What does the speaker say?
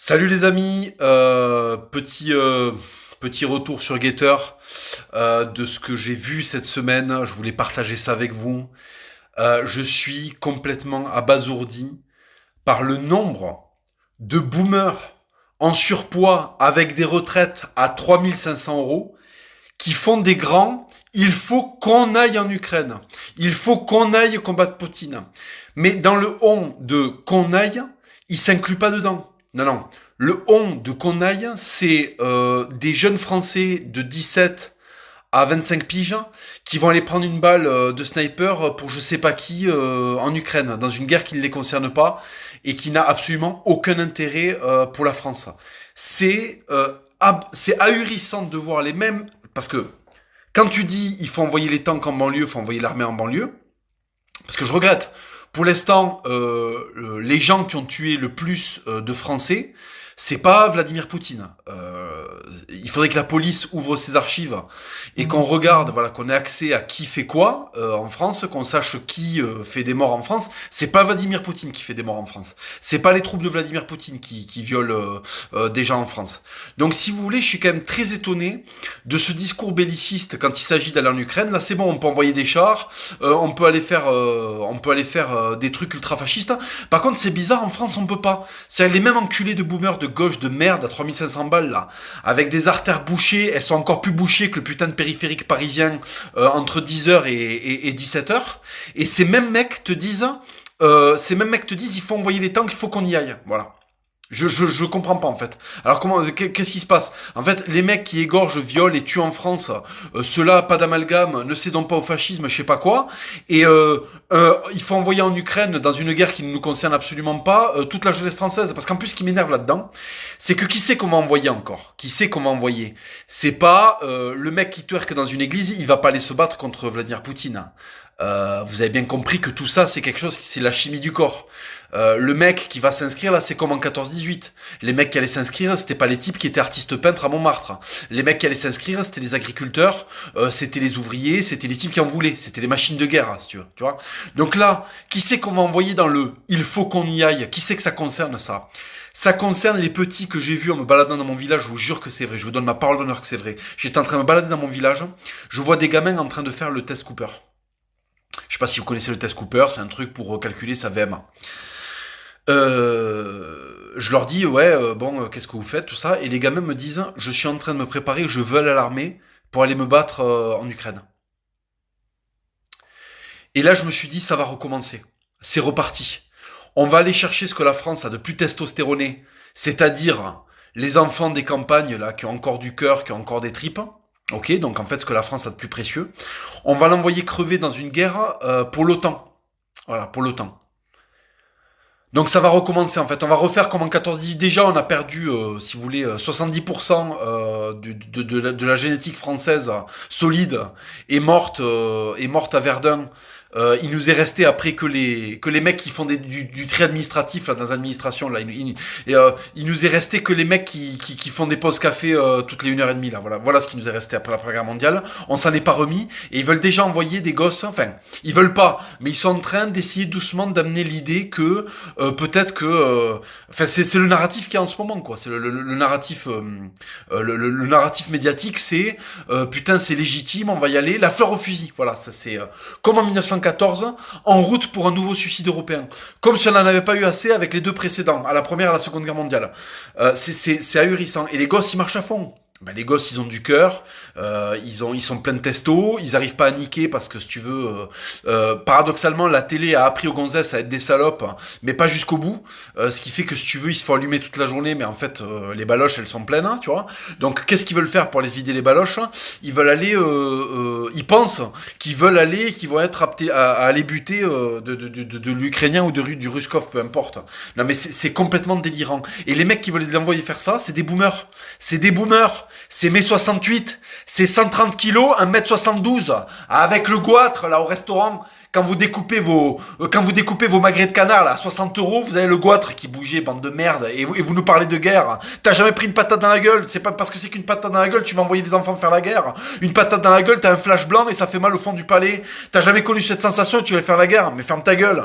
Salut les amis, petit retour sur Gator de ce que j'ai vu cette semaine. Je voulais partager ça avec vous. Je suis complètement abasourdi par le nombre de boomers en surpoids avec des retraites à 3 500 € qui font des grands. Il faut qu'on aille en Ukraine. Il faut qu'on aille combattre Poutine. Mais dans le on de qu'on aille, il s'inclut pas dedans. Non, non. Le on de qu'on aille, c'est des jeunes Français de 17 à 25 piges qui vont aller prendre une balle de sniper pour je sais pas qui en Ukraine, dans une guerre qui ne les concerne pas et qui n'a absolument aucun intérêt pour la France. C'est ahurissant de voir les mêmes... Parce que quand tu dis il faut envoyer les tanks en banlieue, il faut envoyer l'armée en banlieue, parce que je regrette, pour l'instant, les gens qui ont tué le plus de Français, c'est pas Vladimir Poutine. Il faudrait que la police ouvre ses archives et qu'on regarde, voilà, qu'on ait accès à qui fait quoi en France, qu'on sache qui fait des morts en France. C'est pas Vladimir Poutine qui fait des morts en France. C'est pas les troupes de Vladimir Poutine qui violent des gens en France. Donc, si vous voulez, je suis quand même très étonné de ce discours belliciste quand il s'agit d'aller en Ukraine. Là, c'est bon, on peut envoyer des chars, on peut aller faire des trucs ultra fascistes. Par contre, c'est bizarre, en France, on peut pas. C'est les mêmes enculés de boomers de gauche de merde à 3500 balles là, avec des artères bouchées, elles sont encore plus bouchées que le putain de périphérique parisien entre 10h et 17h. Et ces mêmes mecs te disent, il faut envoyer des tanks, il faut qu'on y aille. Voilà. Je comprends pas en fait. Alors qu'est-ce qui se passe? En fait, les mecs qui égorgent, violent et tuent en France, ceux-là, pas d'amalgame, ne cédons pas au fascisme, je sais pas quoi. Et il faut envoyer en Ukraine, dans une guerre qui ne nous concerne absolument pas, toute la jeunesse française. Parce qu'en plus, ce qui m'énerve là-dedans, c'est que qui sait qu'on va envoyer encore? Qui sait qu'on va envoyer? C'est pas le mec qui twerk dans une église, il va pas aller se battre contre Vladimir Poutine. Vous avez bien compris que tout ça, c'est quelque chose c'est la chimie du corps. Le mec qui va s'inscrire là, c'est comme en 14-18. Les mecs qui allaient s'inscrire, c'était pas les types qui étaient artistes peintres à Montmartre. Les mecs qui allaient s'inscrire, c'était les agriculteurs, c'était les ouvriers, c'était les types qui en voulaient, c'était les machines de guerre, si tu veux, tu vois. Donc là, qui c'est qu'on va envoyer dans le il faut qu'on y aille? Qui c'est que ça concerne ça? Ça concerne les petits que j'ai vus en me baladant dans mon village, je vous jure que c'est vrai, je vous donne ma parole d'honneur que c'est vrai. J'étais en train de me balader dans mon village, je vois des gamins en train de faire le test Cooper. Je sais pas si vous connaissez le test Cooper, c'est un truc pour calculer sa VMA. Je leur dis qu'est-ce que vous faites, tout ça, et les gamins me disent je suis en train de me préparer, je veux aller à l'armée pour aller me battre en Ukraine. Et là je me suis dit ça va recommencer, c'est reparti. On va aller chercher ce que la France a de plus testostéroné, c'est-à-dire les enfants des campagnes là qui ont encore du cœur, qui ont encore des tripes. Ok, donc en fait ce que la France a de plus précieux, on va l'envoyer crever dans une guerre pour l'OTAN. Voilà, pour l'OTAN. Donc ça va recommencer en fait, on va refaire comme en 14-18. Déjà on a perdu, si vous voulez, 70% de la génétique française solide est morte à Verdun. Il nous est resté après que les mecs qui font du tri administratif là dans l'administration là, il nous est resté que les mecs qui font des pauses café toutes les 1h30 là. Voilà ce qui nous est resté après la Première Guerre mondiale. On s'en est pas remis et ils veulent déjà envoyer des gosses. Enfin, ils veulent pas, mais ils sont en train d'essayer doucement d'amener l'idée que peut-être que, enfin c'est le narratif qu'il y a en ce moment quoi. C'est le narratif, le narratif médiatique, c'est putain c'est légitime, on va y aller, la fleur au fusil. Voilà, ça c'est comme en 1914, en route pour un nouveau suicide européen. Comme si on n'en avait pas eu assez avec les deux précédents, à la Première et à la Seconde Guerre mondiale. C'est ahurissant. Et les gosses, ils marchent à fond. Ben, les gosses, ils ont du cœur, ils sont pleins de testo, ils arrivent pas à niquer parce que, si tu veux, paradoxalement, la télé a appris aux gonzesses à être des salopes, mais pas jusqu'au bout, ce qui fait que, si tu veux, ils se font allumer toute la journée, mais en fait, les baloches, elles sont pleines, hein, tu vois. Donc, qu'est-ce qu'ils veulent faire pour aller se vider les baloches? Ils veulent aller, ils pensent qu'ils veulent aller, qu'ils vont être aptés à aller buter de l'Ukrainien ou du Ruskov, peu importe. Non, mais c'est complètement délirant. Et les mecs qui veulent les envoyer faire ça, c'est des boomers. C'est des boomers. C'est mai 68, c'est 130 kilos, 1m72, avec le goitre, là, au restaurant. Quand vous découpez vos magrets de canard, là, à 60 €, vous avez le goitre qui bougeait, bande de merde, et vous nous parlez de guerre. T'as jamais pris une patate dans la gueule. C'est pas parce que c'est qu'une patate dans la gueule, tu vas envoyer des enfants faire la guerre. Une patate dans la gueule, t'as un flash blanc et ça fait mal au fond du palais. T'as jamais connu cette sensation et tu vas faire la guerre. Mais ferme ta gueule.